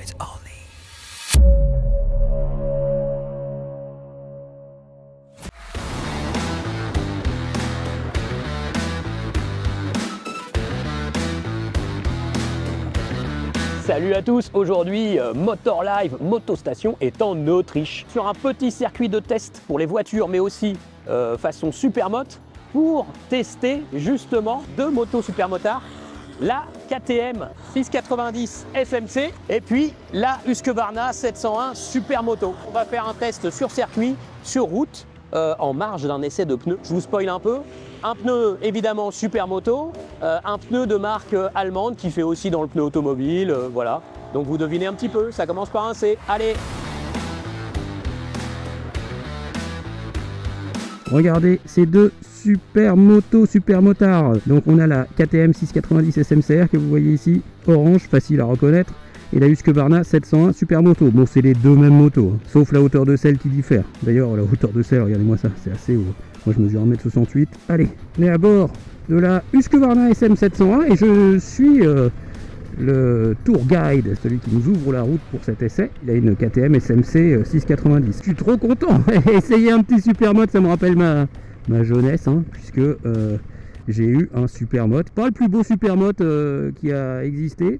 Androids only. Salut à tous, aujourd'hui Motor Live Motostation est en Autriche sur un petit circuit de test pour les voitures mais aussi façon supermoto pour tester justement deux motos supermotards, la KTM 690 FMC et puis la Husqvarna 701 Supermoto. On va faire un test sur circuit, sur route, en marge d'un essai de pneus. Je vous spoil un peu. Un pneu évidemment Supermoto, un pneu de marque allemande qui fait aussi dans le pneu automobile, voilà. Donc vous devinez un petit peu, ça commence par un C. Allez! Regardez ces deux supermotards. Donc on a la KTM 690 SMCR que vous voyez ici, orange, facile à reconnaître. Et la Husqvarna 701 Supermoto. Bon, c'est les deux mêmes motos, hein, sauf la hauteur de selle qui diffère. D'ailleurs, la hauteur de selle, regardez-moi ça, c'est assez haut. Moi, je mesure 1m68. Allez, on est à bord de la Husqvarna SM701 et je suis le tour guide, celui qui nous ouvre la route pour cet essai. Il a une KTM SMC 690. Je suis trop content. Essayer un petit supermoto, ça me rappelle ma jeunesse, hein, puisque j'ai eu un supermoto. Pas le plus beau supermoto qui a existé.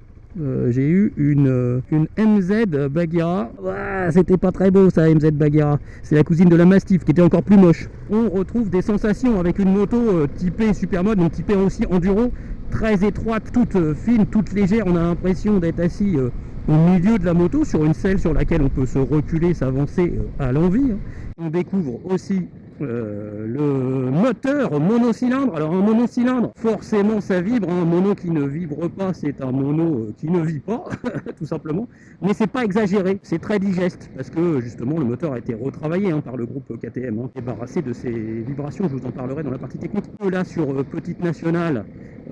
J'ai eu une MZ Bagheera. Ouah, c'était pas très beau ça, MZ Bagheera. C'est la cousine de la Mastiff qui était encore plus moche. On retrouve des sensations avec une moto typée supermoto, donc typée aussi enduro, très étroite, toute fine, toute légère. On a l'impression d'être assis au milieu de la moto sur une selle sur laquelle on peut se reculer, s'avancer à l'envie. On découvre aussi le moteur monocylindre. Alors un monocylindre, forcément ça vibre, un mono qui ne vibre pas c'est un mono qui ne vit pas tout simplement, mais c'est pas exagéré, c'est très digeste parce que justement le moteur a été retravaillé par le groupe KTM, débarrassé de ces vibrations. Je vous en parlerai dans la partie technique. Là sur Petite Nationale,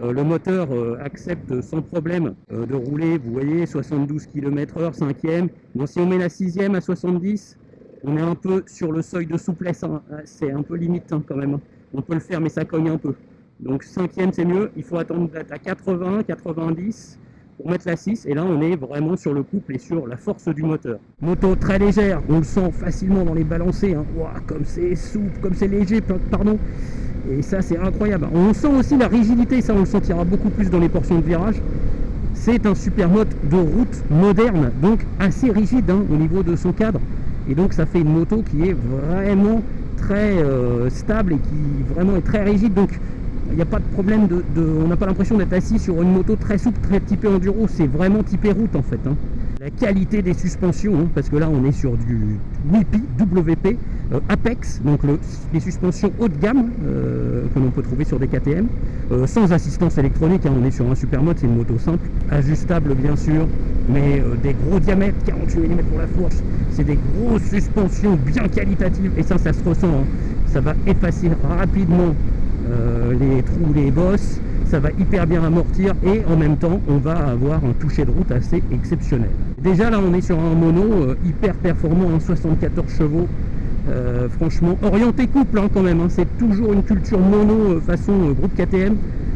le moteur accepte sans problème de rouler, vous voyez, 72 km/h, 5e. Bon, si on met la 6e à 70, on est un peu sur le seuil de souplesse, hein. C'est un peu limite quand même. On peut le faire mais ça cogne un peu. Donc 5e c'est mieux, il faut attendre d'être à 80, 90 pour mettre la 6 et là on est vraiment sur le couple et sur la force du moteur. Moto très légère, on le sent facilement dans les balancées, hein. Wow, comme c'est souple, comme c'est léger, pardon. Et ça c'est incroyable. On sent aussi la rigidité, ça on le sentira beaucoup plus dans les portions de virage. C'est un supermoto de route moderne, donc assez rigide au niveau de son cadre. Et donc ça fait une moto qui est vraiment très stable et qui vraiment est très rigide. Donc il n'y a pas de problème on n'a pas l'impression d'être assis sur une moto très souple, très typée enduro. C'est vraiment typé route en fait. La qualité des suspensions, parce que là on est sur du WP Apex, donc les suspensions haut de gamme que l'on peut trouver sur des KTM, sans assistance électronique, on est sur un supermoto, c'est une moto simple, ajustable bien sûr, mais des gros diamètres, 48 mm pour la fourche, c'est des grosses suspensions bien qualitatives et ça se ressent, ça va effacer rapidement les trous, les bosses, ça va hyper bien amortir et en même temps on va avoir un toucher de route assez exceptionnel. Déjà là on est sur un mono hyper performant, 74 chevaux, franchement orienté couple quand même, c'est toujours une culture mono façon groupe KTM,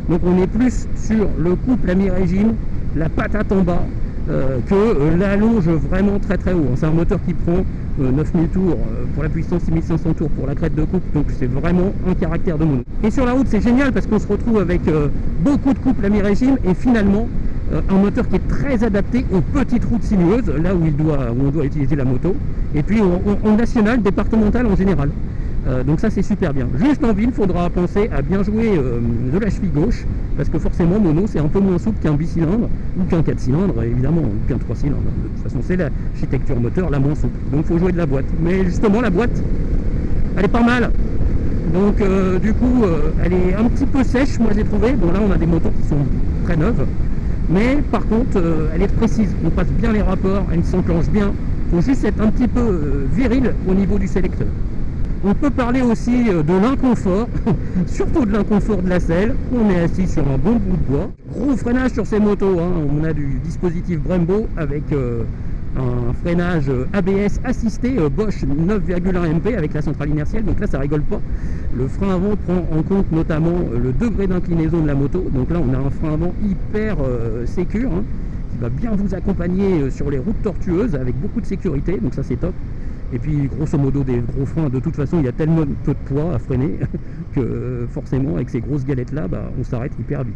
donc on est plus sur le couple à mi-régime, la patate en bas, que l'allonge vraiment très très haut. C'est un moteur qui prend 9000 tours pour la puissance, 6500 tours pour la crête de couple, donc c'est vraiment un caractère de mono. Et sur la route c'est génial parce qu'on se retrouve avec beaucoup de couples à mi-régime et finalement un moteur qui est très adapté aux petites routes sinueuses, là où on doit utiliser la moto, et puis en national, départemental en général. Donc ça c'est super bien. Juste en ville, il faudra penser à bien jouer de la cheville gauche, parce que forcément mono c'est un peu moins souple qu'un bicylindre, ou qu'un 4 cylindres évidemment, ou qu'un 3 cylindres. De toute façon c'est l'architecture moteur la moins souple, donc il faut jouer de la boîte. Mais justement la boîte, elle est pas mal. Donc du coup elle est un petit peu sèche, moi j'ai trouvé. Bon là on a des motos qui sont très neuves, mais par contre elle est précise, on passe bien les rapports, elle s'enclenche bien. Il faut juste être un petit peu viril au niveau du sélecteur. On peut parler aussi de l'inconfort, surtout de l'inconfort de la selle. On est assis sur un bon bout de bois. Gros freinage sur ces motos, on a du dispositif Brembo avec un freinage ABS assisté Bosch 9,1 MP avec la centrale inertielle, donc là ça rigole pas. Le frein avant prend en compte notamment le degré d'inclinaison de la moto, donc là on a un frein avant hyper sécure, qui va bien vous accompagner sur les routes tortueuses avec beaucoup de sécurité, donc ça c'est top. Et puis grosso modo des gros freins, de toute façon il y a tellement peu de poids à freiner que forcément avec ces grosses galettes là, on s'arrête hyper vite.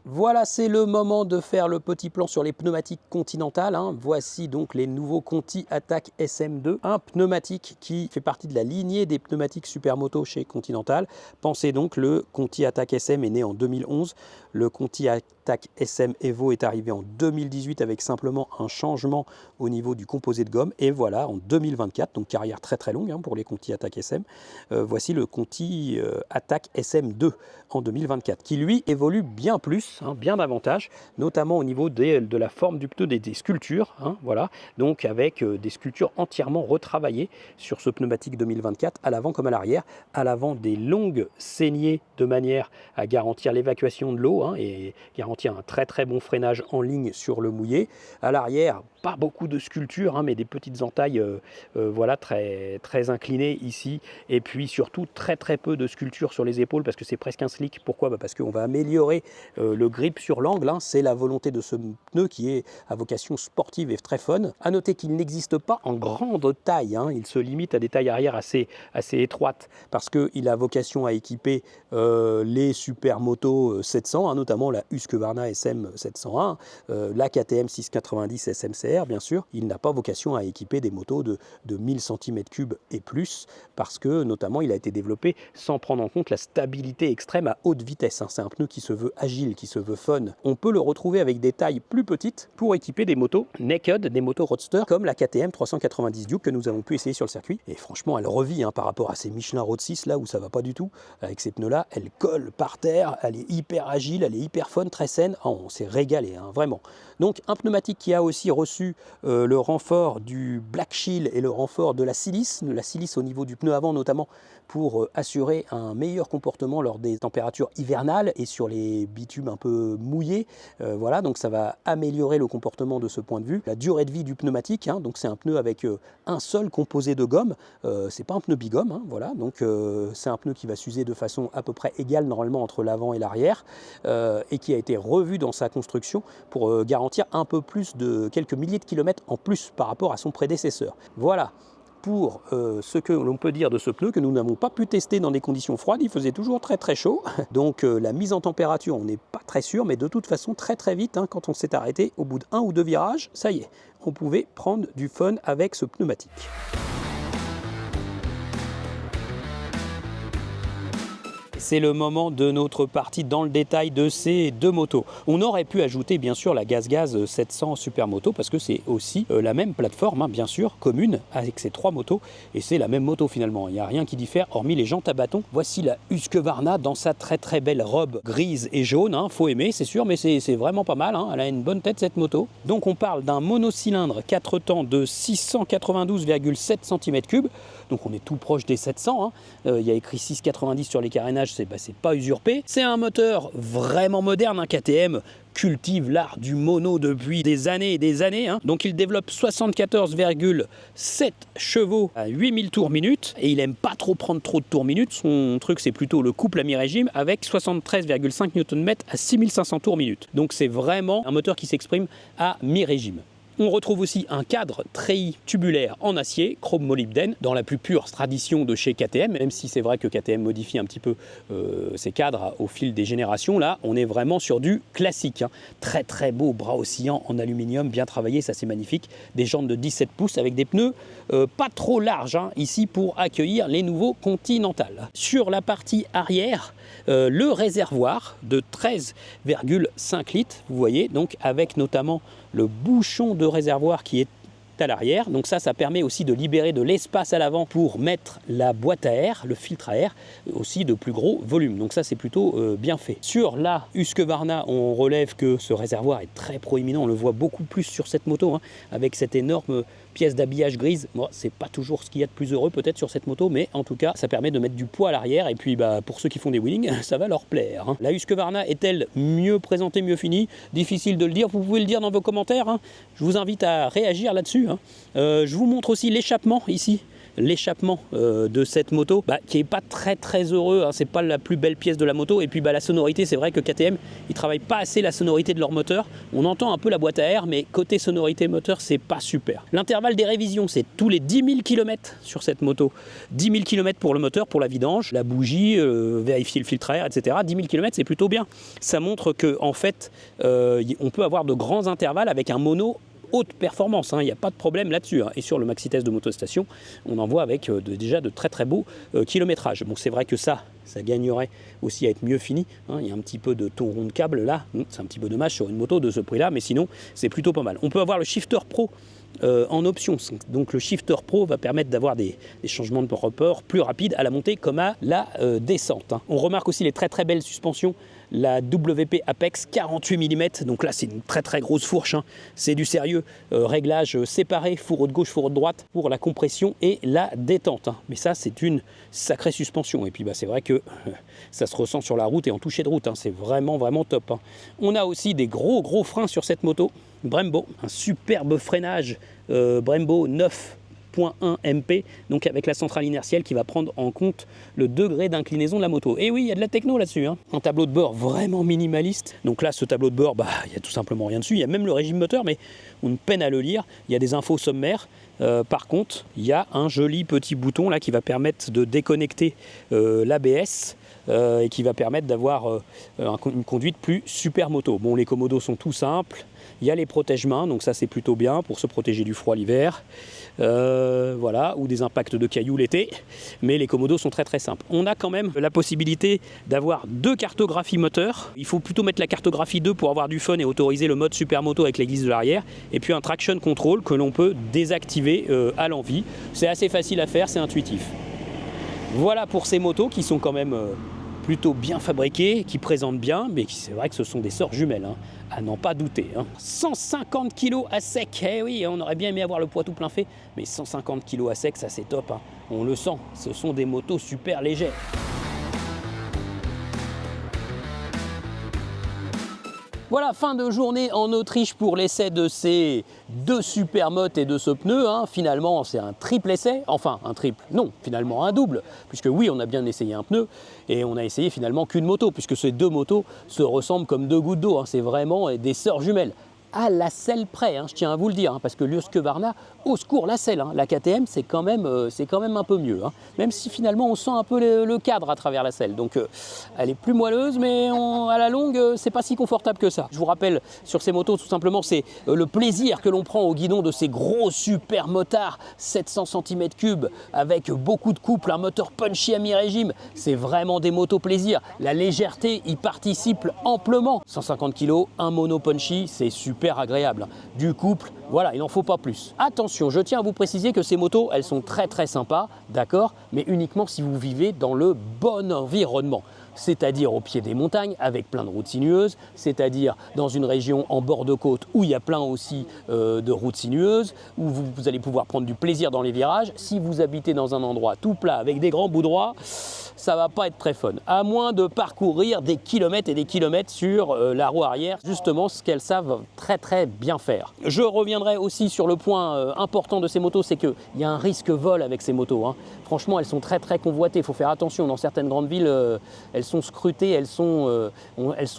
Voilà, c'est le moment de faire le petit plan sur les pneumatiques Continental. Voici donc les nouveaux Conti Attack SM2, un pneumatique qui fait partie de la lignée des pneumatiques Supermoto chez Continental. Pensez donc, le Conti Attack SM est né en 2011, le Conti Attack SM Evo est arrivé en 2018 avec simplement un changement au niveau du composé de gomme, et voilà, en 2024, donc carrière très très longue pour les Conti Attack SM, voici le Conti Attack SM2 en 2024, qui lui évolue bien plus, bien davantage, notamment au niveau de la forme du pneu, des sculptures, voilà, donc avec des sculptures entièrement retravaillées sur ce pneumatique 2024, à l'avant comme à l'arrière. À l'avant, des longues saignées de manière à garantir l'évacuation de l'eau et garantir un très très bon freinage en ligne sur le mouillé. À l'arrière, pas beaucoup de sculptures, mais des petites entailles voilà, très, très inclinées ici, et puis surtout très très peu de sculptures sur les épaules parce que c'est presque un slick. Pourquoi? Parce qu'on va améliorer le grip sur l'angle, c'est la volonté de ce pneu qui est à vocation sportive et très fun. À noter qu'il n'existe pas en grande taille, il se limite à des tailles arrière assez étroites parce qu'il a vocation à équiper les Supermoto 700, notamment la Husqvarna SM 701, la KTM 690 SMCR bien sûr. Il n'a pas vocation à équiper des motos de 1000 cm3 et plus, parce que notamment il a été développé sans prendre en compte la stabilité extrême à haute vitesse. C'est un pneu qui se veut agile, qui se veut fun. On peut le retrouver avec des tailles plus petites pour équiper des motos naked, des motos roadster comme la KTM 390 Duke que nous avons pu essayer sur le circuit. Et franchement, elle revit par rapport à ces Michelin Road 6 là où ça va pas du tout. Avec ces pneus là, elle colle par terre, elle est hyper agile, elle est hyper fun, très saine. On s'est régalé, vraiment. Donc un pneumatique qui a aussi reçu le renfort du Black Shield et le renfort de la silice au niveau du pneu avant, notamment pour assurer un meilleur comportement lors des températures hivernales et sur les bitumes un peu mouillés. Voilà, donc ça va améliorer le comportement de ce point de vue. La durée de vie du pneumatique, donc c'est un pneu avec un seul composé de gomme, c'est pas un pneu bigomme, voilà, donc c'est un pneu qui va s'user de façon à peu près égale normalement entre l'avant et l'arrière, et qui a été revu dans sa construction pour garantir un peu plus de quelques milliers de kilomètres en plus par rapport à son prédécesseur. Voilà pour ce que l'on peut dire de ce pneu que nous n'avons pas pu tester dans des conditions froides. Il faisait toujours très très chaud, donc la mise en température on n'est pas très sûr, mais de toute façon très très vite, quand on s'est arrêté au bout d'un ou deux virages, ça y est, on pouvait prendre du fun avec ce pneumatique. C'est le moment de notre partie dans le détail de ces deux motos. On aurait pu ajouter bien sûr la GazGaz 700 Supermoto parce que c'est aussi la même plateforme, bien sûr, commune avec ces trois motos, et c'est la même moto finalement. Il n'y a rien qui diffère hormis les jantes à bâton. Voici la Husqvarna dans sa très très belle robe grise et jaune. Faut aimer, c'est sûr, mais c'est vraiment pas mal. Elle a une bonne tête cette moto. Donc on parle d'un monocylindre 4 temps de 692,7 cm3. Donc on est tout proche des 700. Il y a écrit 690 sur les carénages, c'est pas usurpé. C'est un moteur vraiment moderne. KTM cultive l'art du mono depuis des années et des années. Donc il développe 74,7 chevaux à 8000 tours minute, et il aime pas trop prendre trop de tours minute. Son truc c'est plutôt le couple à mi-régime avec 73,5 Nm à 6500 tours minute. Donc c'est vraiment un moteur qui s'exprime à mi-régime. On retrouve aussi un cadre treillis tubulaire en acier, chrome molybdène, dans la plus pure tradition de chez KTM, même si c'est vrai que KTM modifie un petit peu ses cadres au fil des générations. Là, on est vraiment sur du classique. Très très beau bras oscillant en aluminium, bien travaillé, ça c'est magnifique. Des jantes de 17 pouces avec des pneus pas trop larges, ici pour accueillir les nouveaux Continental. Sur la partie arrière, le réservoir de 13,5 litres, vous voyez, donc avec notamment le bouchon de réservoir qui est à l'arrière. Donc ça permet aussi de libérer de l'espace à l'avant pour mettre la boîte à air, le filtre à air, aussi de plus gros volume. Donc ça c'est plutôt bien fait. Sur la Husqvarna, on relève que ce réservoir est très proéminent. On le voit beaucoup plus sur cette moto, avec cette énorme pièce d'habillage grise. Moi, c'est pas toujours ce qu'il y a de plus heureux peut-être sur cette moto, mais en tout cas, ça permet de mettre du poids à l'arrière, et puis pour ceux qui font des wheelings, ça va leur plaire. La Husqvarna est-elle mieux présentée, mieux finie? Difficile de le dire, vous pouvez le dire dans vos commentaires. Je vous invite à réagir là-dessus. Je vous montre aussi l'échappement ici. l'échappement de cette moto, qui est pas très heureux, hein, c'est pas la plus belle pièce de la moto. Et puis la sonorité, c'est vrai que KTM, ils travaillent pas assez la sonorité de leur moteur. On entend un peu la boîte à air, mais côté sonorité moteur, c'est pas super. L'intervalle des révisions, c'est tous les 10 000 km sur cette moto. 10 000 km pour le moteur, pour la vidange, la bougie, vérifier le filtre à air, etc. 10 000 km, c'est plutôt bien. Ça montre que en fait, on peut avoir de grands intervalles avec un mono haute performance, hein, il n'y a pas de problème là-dessus, hein. Et sur le maxi test de Motostation, on en voit avec déjà de très beaux kilométrages. Bon, c'est vrai que ça gagnerait aussi à être mieux fini, hein. Il y a un petit peu de ton rond de câble là, c'est un petit peu dommage sur une moto de ce prix-là, mais sinon c'est plutôt pas mal. On peut avoir le Shifter Pro en option, donc le Shifter Pro va permettre d'avoir des changements de report plus rapides à la montée comme à la descente, hein. On remarque aussi les très belles suspensions, la WP Apex 48 mm, donc là c'est une très grosse fourche, hein. C'est du sérieux, réglage séparé, fourreau de gauche, fourreau de droite pour la compression et la détente, hein. Mais ça c'est une sacrée suspension, et puis c'est vrai que ça se ressent sur la route et en toucher de route, hein. C'est vraiment top, hein. On a aussi des gros freins sur cette moto, Brembo, un superbe freinage Brembo 9.1 MP, donc avec la centrale inertielle qui va prendre en compte le degré d'inclinaison de la moto. Et oui, il y a de la techno là-dessus, hein. Un tableau de bord vraiment minimaliste. Donc là, ce tableau de bord, il n'y a tout simplement rien dessus. Il y a même le régime moteur, mais on peine à le lire. Il y a des infos sommaires. Par contre, il y a un joli petit bouton là qui va permettre de déconnecter l'ABS. Et qui va permettre d'avoir une conduite plus super moto. Bon, les commodos sont tout simples. Il y a les protège-mains, donc ça c'est plutôt bien pour se protéger du froid l'hiver, voilà, ou des impacts de cailloux l'été. Mais les commodos sont très simples. On a quand même la possibilité d'avoir 2 cartographies moteurs. Il faut plutôt mettre la cartographie 2 pour avoir du fun et autoriser le mode supermoto avec l'église de l'arrière. Et puis un traction control que l'on peut désactiver à l'envie. C'est assez facile à faire, c'est intuitif. Voilà pour ces motos qui sont quand même plutôt bien fabriquées, qui présentent bien, mais c'est vrai que ce sont des sœurs jumelles, hein, à n'en pas douter, hein. 150 kg à sec, eh oui, on aurait bien aimé avoir le poids tout plein fait, mais 150 kg à sec, ça c'est top, hein. On le sent, ce sont des motos super légères. Voilà, fin de journée en Autriche pour l'essai de ces 2 supermotes et de ce pneu, hein. Finalement, c'est un triple essai, enfin un triple, non, finalement un double, puisque oui, on a bien essayé un pneu et on a essayé finalement qu'une moto, puisque ces 2 motos se ressemblent comme 2 gouttes d'eau, hein. C'est vraiment des sœurs jumelles. À la selle près, hein, je tiens à vous le dire, hein, parce que l'Husqvarna, au secours, la selle, hein, la KTM, c'est quand même un peu mieux, hein, même si finalement on sent un peu le cadre à travers la selle. Donc elle est plus moelleuse, mais à la longue, c'est pas si confortable que ça. Je vous rappelle, sur ces motos, tout simplement, c'est le plaisir que l'on prend au guidon de ces gros super motards 700 cm3 avec beaucoup de couple, un moteur punchy à mi-régime. C'est vraiment des motos plaisir. La légèreté y participe amplement. 150 kg, un mono punchy, c'est super agréable. Du couple, voilà, il n'en faut pas plus. Attention, je tiens à vous préciser que ces motos, elles sont très sympas, d'accord, mais uniquement si vous vivez dans le bon environnement. C'est-à-dire au pied des montagnes avec plein de routes sinueuses, c'est-à-dire dans une région en bord de côte où il y a plein aussi de routes sinueuses, où vous allez pouvoir prendre du plaisir dans les virages. Si vous habitez dans un endroit tout plat avec des grands bouts droits, ça va pas être très fun, à moins de parcourir des kilomètres et des kilomètres sur la roue arrière, justement ce qu'elles savent très bien faire. Je reviendrai aussi sur le point important de ces motos, c'est qu'il y a un risque vol avec ces motos, hein. Franchement, elles sont très convoitées, il faut faire attention. Dans certaines grandes villes, elles sont scrutées, elles sont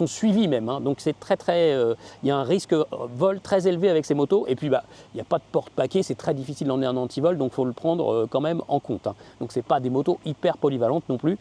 suivies même, hein. Donc c'est il y a un risque vol très élevé avec ces motos. Et puis il n'y a pas de porte-paquet, c'est très difficile d'emmener un antivol, donc il faut le prendre quand même en compte, hein. Donc c'est pas des motos hyper polyvalentes non plus.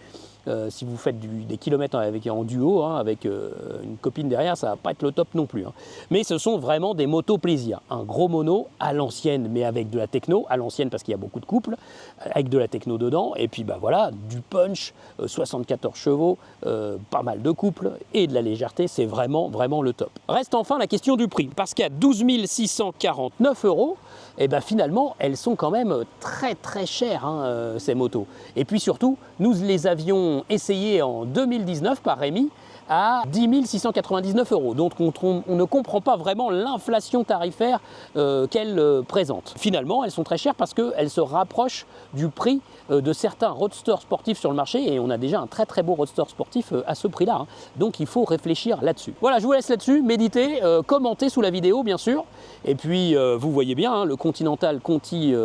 Si vous faites des kilomètres en duo, hein, avec une copine derrière, ça va pas être le top non plus, hein. Mais ce sont vraiment des motos plaisir. Un gros mono à l'ancienne, mais avec de la techno, à l'ancienne parce qu'il y a beaucoup de couples, avec de la techno dedans, et puis voilà, du punch, 74 chevaux, pas mal de couples, et de la légèreté, c'est vraiment le top. Reste enfin la question du prix, parce qu'à 12 649 €, et finalement, elles sont quand même très chères, hein, ces motos. Et puis surtout, nous les avions essayé en 2019 par Rémi à 10 699 €. Donc on ne comprend pas vraiment l'inflation tarifaire qu'elles présentent. Finalement, elles sont très chères parce qu'elles se rapprochent du prix de certains roadsters sportifs sur le marché, et on a déjà un très beau roadster sportif à ce prix-là, hein. Donc il faut réfléchir là-dessus. Voilà, je vous laisse là-dessus, méditez, commentez sous la vidéo bien sûr. Et puis vous voyez bien, hein, le Continental Conti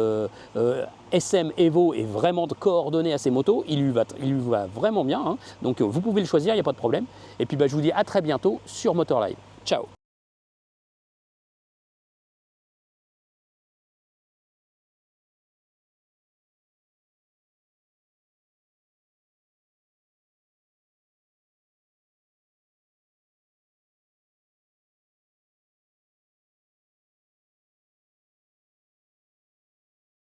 SM Evo est vraiment coordonné à ces motos, il lui va vraiment bien, hein. Donc vous pouvez le choisir, il n'y a pas de problème. Et puis je vous dis à très bientôt sur Motor Live. Ciao.